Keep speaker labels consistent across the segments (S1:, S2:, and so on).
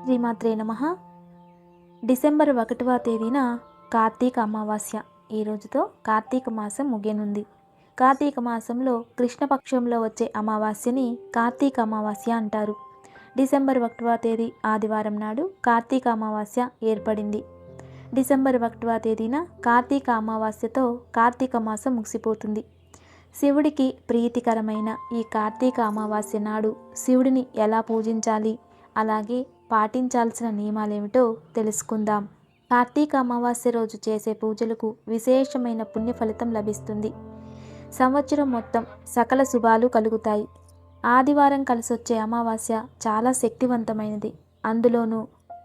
S1: శ్రీమాత్రే నమః. డిసెంబర్ 1వ తేదీన కార్తీక అమావాస్య. ఈ రోజుతో కార్తీక మాసం ముగియనుంది. కార్తీక మాసంలో కృష్ణపక్షంలో వచ్చే అమావాస్యని కార్తీక అమావాస్య అంటారు. డిసెంబర్ 1వ తేదీ ఆదివారం నాడు కార్తీక అమావాస్య ఏర్పడింది. డిసెంబర్ 1వ తేదీన కార్తీక అమావాస్యతో కార్తీక మాసం ముగిసిపోతుంది. శివుడికి ప్రీతికరమైన ఈ కార్తీక అమావాస్య నాడు శివుడిని ఎలా పూజించాలి, అలాగే పాటించాల్సిన నియమాలేమిటో తెలుసుకుందాం. కార్తీక అమావాస్య రోజు చేసే పూజలకు విశేషమైన పుణ్య ఫలితం లభిస్తుంది. సంవత్సరం మొత్తం సకల శుభాలు కలుగుతాయి. ఆదివారం కలిసొచ్చే అమావాస్య చాలా శక్తివంతమైనది. అందులోనూ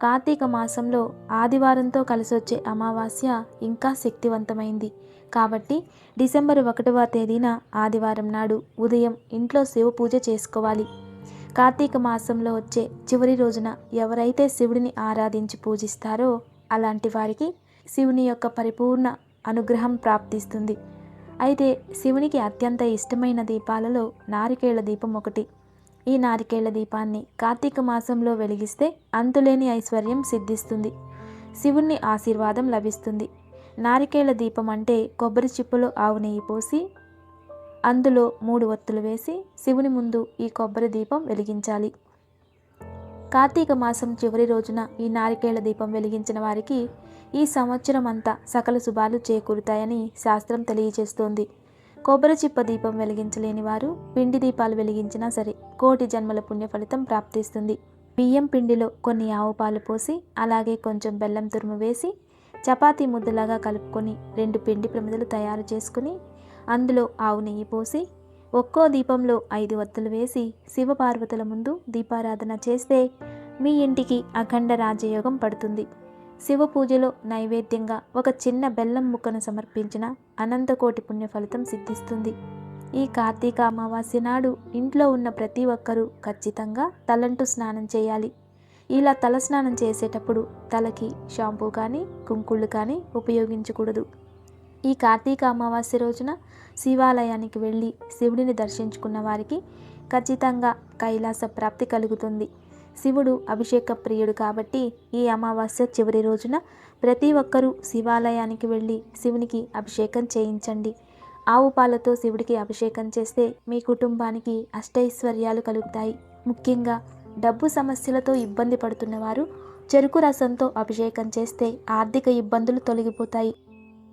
S1: కార్తీక మాసంలో ఆదివారంతో కలిసొచ్చే అమావాస్య ఇంకా శక్తివంతమైంది. కాబట్టి డిసెంబర్ 1వ తేదీన ఆదివారం నాడు ఉదయం ఇంట్లో శివ పూజ చేసుకోవాలి. కార్తీక మాసంలో వచ్చే చివరి రోజున ఎవరైతే శివుడిని ఆరాధించి పూజిస్తారో అలాంటి వారికి శివుని యొక్క పరిపూర్ణ అనుగ్రహం ప్రాప్తిస్తుంది. అయితే శివునికి అత్యంత ఇష్టమైన దీపాలలో నారికేళ దీపం ఒకటి. ఈ నారికేళ దీపాన్ని కార్తీక మాసంలో వెలిగిస్తే అంతులేని ఐశ్వర్యం సిద్ధిస్తుంది. శివుని ఆశీర్వాదం లభిస్తుంది. నారికేళ దీపం అంటే కొబ్బరి చిప్పలో ఆవు నెయ్యి పోసి అందులో 3 ఒత్తులు వేసి శివుని ముందు ఈ కొబ్బరి దీపం వెలిగించాలి. కార్తీక మాసం చివరి రోజున ఈ నారికేళ దీపం వెలిగించిన వారికి ఈ సంవత్సరం అంతా సకల శుభాలు చేకూరుతాయని శాస్త్రం తెలియజేస్తోంది. కొబ్బరి చిప్ప దీపం వెలిగించలేని వారు పిండి దీపాలు వెలిగించినా సరే కోటి జన్మల పుణ్య ఫలితం ప్రాప్తిస్తుంది. బియ్యం పిండిలో కొన్ని ఆవు పాలు పోసి అలాగే కొంచెం బెల్లం తురుము వేసి చపాతీ ముద్దలాగా కలుపుకొని 2 పిండి ప్రమిదలు తయారు చేసుకుని అందులో ఆవు నెయ్యి పోసి ఒక్కో దీపంలో 5 ఒత్తులు వేసి శివపార్వతుల ముందు దీపారాధన చేస్తే మీ ఇంటికి అఖండ రాజయోగం పడుతుంది. శివ పూజలో నైవేద్యంగా ఒక చిన్న బెల్లం ముక్కను సమర్పించిన అనంతకోటి పుణ్య ఫలితం సిద్ధిస్తుంది. ఈ కార్తీక అమావాస్య నాడు ఇంట్లో ఉన్న ప్రతి ఒక్కరూ ఖచ్చితంగా తలంటు స్నానం చేయాలి. ఇలా తల స్నానం చేసేటప్పుడు తలకి షాంపూ కానీ కుంకుళ్ళు కానీ ఉపయోగించకూడదు. ఈ కార్తీక అమావాస్య రోజున శివాలయానికి వెళ్ళి శివుడిని దర్శించుకున్న వారికి ఖచ్చితంగా కైలాస ప్రాప్తి కలుగుతుంది. శివుడు అభిషేక ప్రియుడు కాబట్టి ఈ అమావాస్య చివరి రోజున ప్రతి ఒక్కరూ శివాలయానికి వెళ్ళి శివునికి అభిషేకం చేయించండి. ఆవు పాలతో శివుడికి అభిషేకం చేస్తే మీ కుటుంబానికి అష్టైశ్వర్యాలు కలుగుతాయి. ముఖ్యంగా డబ్బు సమస్యలతో ఇబ్బంది పడుతున్నవారు చెరుకు రసంతో అభిషేకం చేస్తే ఆర్థిక ఇబ్బందులు తొలగిపోతాయి.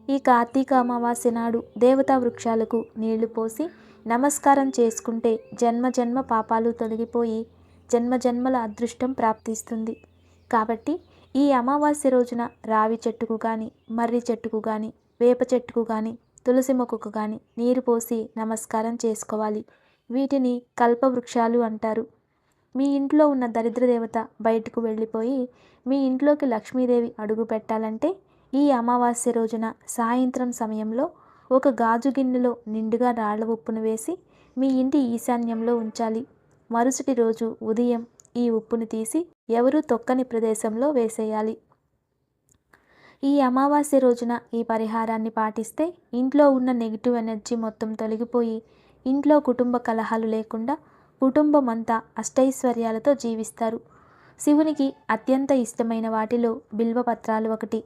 S1: ఈ కార్తీక అమావాస్య నాడు దేవతా వృక్షాలకు నీళ్లు పోసి నమస్కారం చేసుకుంటే జన్మ పాపాలు తొలగిపోయి జన్మల అదృష్టం ప్రాప్తిస్తుంది. కాబట్టి ఈ అమావాస్య రోజున రావి చెట్టుకు కానీ మర్రి చెట్టుకు కానీ వేప చెట్టుకు కానీ తులసి మొక్కకు కానీ నీరు పోసి నమస్కారం చేసుకోవాలి. వీటిని కల్పవృక్షాలు అంటారు. మీ ఇంట్లో ఉన్న దరిద్ర దేవత బయటకు వెళ్ళిపోయి మీ ఇంట్లోకి లక్ష్మీదేవి అడుగు పెట్టాలంటే ఈ అమావాస్య రోజున సాయంత్రం సమయంలో ఒక గాజు గిన్నెలో నిండుగా రాళ్ల ఉప్పును వేసి మీ ఇంటి ఈశాన్యంలో ఉంచాలి. మరుసటి రోజు ఉదయం ఈ ఉప్పును తీసి ఎవరూ తొక్కని ప్రదేశంలో వేసేయాలి. ఈ అమావాస్య రోజున ఈ పరిహారాన్ని పాటిస్తే ఇంట్లో ఉన్న నెగిటివ్ ఎనర్జీ మొత్తం తొలగిపోయి ఇంట్లో కుటుంబ కలహాలు లేకుండా కుటుంబం అంతా అష్టైశ్వర్యాలతో జీవిస్తారు. శివునికి అత్యంత ఇష్టమైన వాటిలో బిల్వపత్రాలు ఒకటి.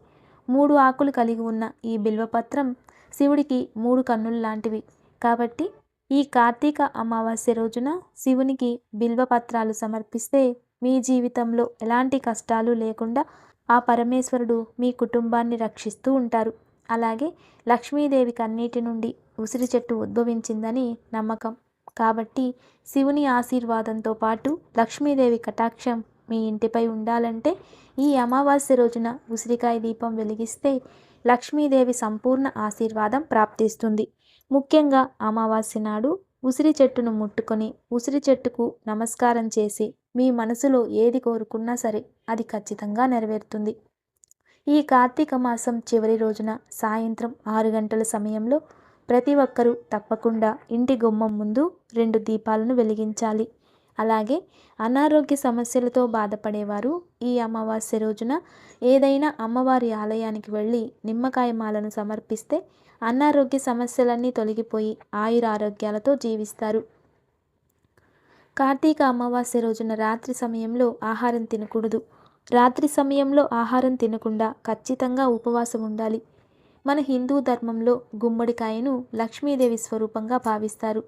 S1: 3 ఆకులు కలిగి ఉన్న ఈ బిల్వపత్రం శివుడికి 3 కన్నులు లాంటివి. కాబట్టి ఈ కార్తీక అమావాస్య రోజున శివునికి బిల్వపత్రాలు సమర్పిస్తే మీ జీవితంలో ఎలాంటి కష్టాలు లేకుండా ఆ పరమేశ్వరుడు మీ కుటుంబాన్ని రక్షిస్తూ ఉంటారు. అలాగే లక్ష్మీదేవి కన్నీటి నుండి ఉసిరి చెట్టు ఉద్భవించిందని నమ్మకం. కాబట్టి శివుని ఆశీర్వాదంతో పాటు లక్ష్మీదేవి కటాక్షం మీ ఇంటిపై ఉండాలంటే ఈ అమావాస్య రోజున ఉసిరికాయ దీపం వెలిగిస్తే లక్ష్మీదేవి సంపూర్ణ ఆశీర్వాదం ప్రాప్తిస్తుంది. ముఖ్యంగా అమావాస్య నాడు ఉసిరి చెట్టును ముట్టుకొని ఉసిరి చెట్టుకు నమస్కారం చేసి మీ మనసులో ఏది కోరుకున్నా సరే అది ఖచ్చితంగా నెరవేరుతుంది. ఈ కార్తీక మాసం చివరి రోజున సాయంత్రం 6 గంటల సమయంలో ప్రతి ఒక్కరూ తప్పకుండా ఇంటి గుమ్మం ముందు 2 దీపాలను వెలిగించాలి. అలాగే అనారోగ్య సమస్యలతో బాధపడేవారు ఈ అమావాస్య రోజున ఏదైనా అమ్మవారి ఆలయానికి వెళ్ళి నిమ్మకాయ మాలను సమర్పిస్తే అనారోగ్య సమస్యలన్నీ తొలగిపోయి ఆయురారోగ్యాలతో జీవిస్తారు. కార్తీక అమావాస్య రోజున రాత్రి సమయంలో ఆహారం తినకూడదు. రాత్రి సమయంలో ఆహారం తినకుండా ఖచ్చితంగా ఉపవాసం ఉండాలి. మన హిందూ ధర్మంలో గుమ్మడికాయను లక్ష్మీదేవి స్వరూపంగా భావిస్తారు.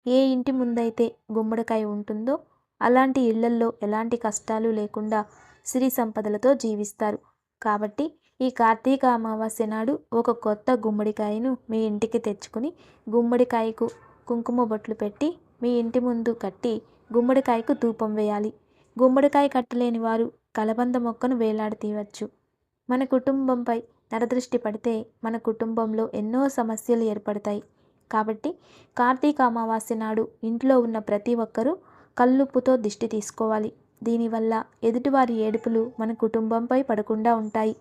S1: ఏ ఇంటి ముందైతే గుమ్మడికాయ ఉంటుందో అలాంటి ఇళ్లల్లో ఎలాంటి కష్టాలు లేకుండా సిరి సంపదలతో జీవిస్తారు. కాబట్టి ఈ కార్తీక అమావాస్య నాడు ఒక కొత్త గుమ్మడికాయను మీ ఇంటికి తెచ్చుకుని గుమ్మడికాయకు కుంకుమ బొట్లు పెట్టి మీ ఇంటి ముందు కట్టి గుమ్మడికాయకు ధూపం వేయాలి. గుమ్మడికాయ కట్టలేని వారు కలబంద మొక్కను వేలాడతీయవచ్చు. మన కుటుంబంపై నరదృష్టి పడితే మన కుటుంబంలో ఎన్నో సమస్యలు ఏర్పడతాయి. కాబట్టి కార్తీక అమావాస్య నాడు ఇంట్లో ఉన్న ప్రతి ఒక్కరూ కల్లుప్పుతో దిష్టి తీసుకోవాలి. దీనివల్ల ఎదుటివారి ఏడుపులు మన కుటుంబంపై పడకుండా ఉంటాయి.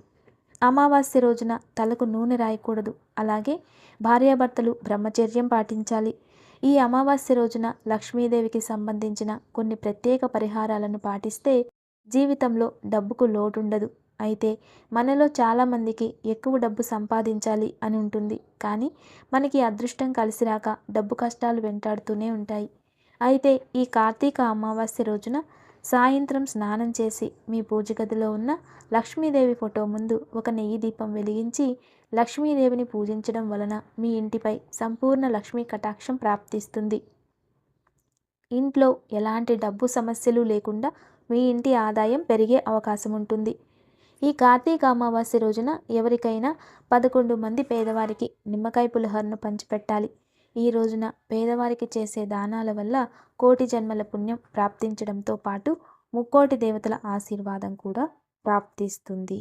S1: అమావాస్య రోజున తలకు నూనె రాయకూడదు. అలాగే భార్యాభర్తలు బ్రహ్మచర్యం పాటించాలి. ఈ అమావాస్య రోజున లక్ష్మీదేవికి సంబంధించిన కొన్ని ప్రత్యేక పరిహారాలను పాటిస్తే జీవితంలో డబ్బుకు లోటుండదు. అయితే మనలో చాలామందికి ఎక్కువ డబ్బు సంపాదించాలి అని ఉంటుంది. కానీ మనకి అదృష్టం కలిసి రాక డబ్బు కష్టాలు వెంటాడుతూనే ఉంటాయి. అయితే ఈ కార్తీక అమావాస్య రోజున సాయంత్రం స్నానం చేసి మీ పూజ గదిలో ఉన్న లక్ష్మీదేవి ఫోటో ముందు ఒక నెయ్యి దీపం వెలిగించి లక్ష్మీదేవిని పూజించడం వలన మీ ఇంటిపై సంపూర్ణ లక్ష్మీ కటాక్షం ప్రాప్తిస్తుంది. ఇంట్లో ఎలాంటి డబ్బు సమస్యలు లేకుండా మీ ఇంటి ఆదాయం పెరిగే అవకాశం ఉంటుంది. ఈ కార్తీక అమావాస్య రోజున ఎవరికైనా 11 మంది పేదవారికి నిమ్మకాయ పులిహోరను పంచిపెట్టాలి. ఈ రోజున పేదవారికి చేసే దానాల వల్ల కోటి జన్మల పుణ్యం ప్రాప్తించడంతో పాటు ముక్కోటి దేవతల ఆశీర్వాదం కూడా ప్రాప్తిస్తుంది.